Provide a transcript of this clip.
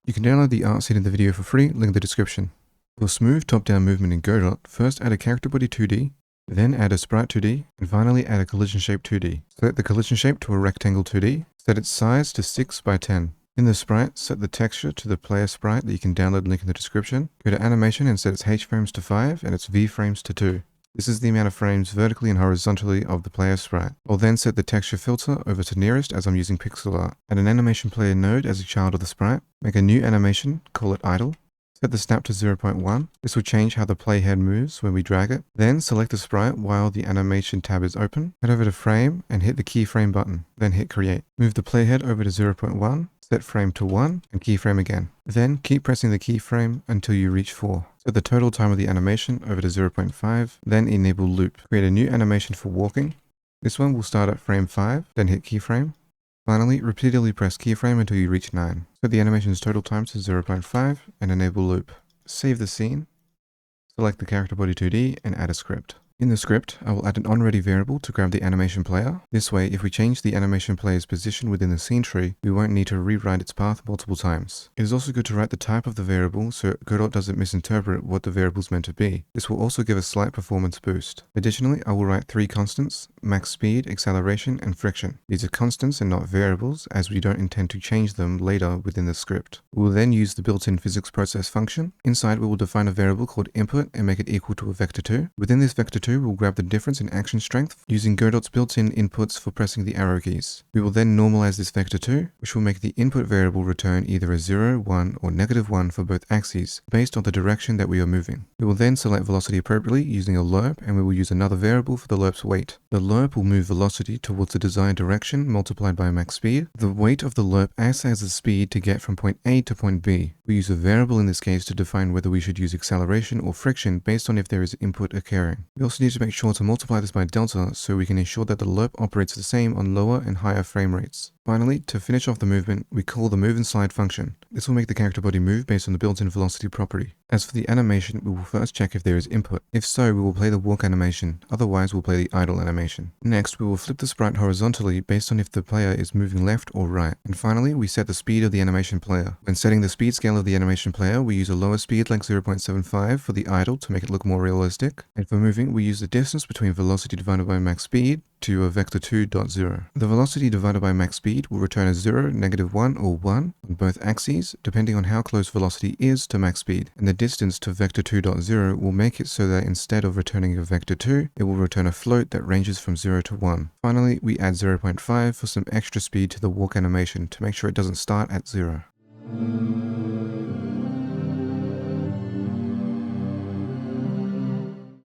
You can download the art seen in the video for free, link in the description. For smooth top-down movement in Godot, first add a character body 2D, then add a sprite 2D, and finally add a collision shape 2D. Set the collision shape to a rectangle 2D, set its size to 6 by 10. In the sprite, set the texture to the player sprite that you can download, link in the description. Go to animation and set its H frames to 5 and its V frames to 2. This is the amount of frames vertically and horizontally of the player sprite. I'll then set the texture filter over to nearest as I'm using pixel art. Add an animation player node as a child of the sprite. Make a new animation, call it idle. Set the snap to 0.1. This will change how the playhead moves when we drag it. Then select the sprite while the animation tab is open. Head over to frame and hit the keyframe button. Then hit create. Move the playhead over to 0.1. Set frame to 1 and keyframe again. Then keep pressing the keyframe until you reach 4. Set the total time of the animation over to 0.5, then enable loop. Create a new animation for walking. This one will start at frame 5, then hit keyframe. Finally, repeatedly press keyframe until you reach 9. Set the animation's total time to 0.5 and enable loop. Save the scene. Select the character body 2D and add a script. In the script, I will add an onReady variable to grab the animation player. This way, if we change the animation player's position within the scene tree, we won't need to rewrite its path multiple times. It is also good to write the type of the variable so Godot doesn't misinterpret what the variable is meant to be. This will also give a slight performance boost. Additionally, I will write 3 constants: max speed, acceleration, and friction. These are constants and not variables, as we don't intend to change them later within the script. We will then use the built-in physics process function. Inside, we will define a variable called input and make it equal to a vector2. Within this vector2, we'll grab the difference in action strength using Godot's built-in inputs for pressing the arrow keys. We will then normalize this vector2, which will make the input variable return either a 0, 1, or -1 for both axes, based on the direction that we are moving. We will then select velocity appropriately using a lerp, and we will use another variable for the lerp's weight. The lerp will move velocity towards the desired direction multiplied by max speed. The weight of the lerp acts as the speed to get from point A to point B. We use a variable in this case to define whether we should use acceleration or friction based on if there is input occurring. We also need to make sure to multiply this by delta so we can ensure that the lerp operates the same on lower and higher frame rates. Finally, to finish off the movement, we call the move and slide function. This will make the character body move based on the built-in velocity property. As for the animation, we will first check if there is input. If so, we will play the walk animation, otherwise we'll play the idle animation. Next, we will flip the sprite horizontally based on if the player is moving left or right. And finally, we set the speed of the animation player. When setting the speed scale of the animation player, we use a lower speed like 0.75 for the idle to make it look more realistic. And for moving, we use the distance between velocity divided by max speed to a vector2.0. The velocity divided by max speed will return a 0, -1, or 1 on both axes, depending on how close velocity is to max speed. And the distance to vector2.0 will make it so that instead of returning a vector2, it will return a float that ranges from 0 to 1. Finally, we add 0.5 for some extra speed to the walk animation to make sure it doesn't start at 0.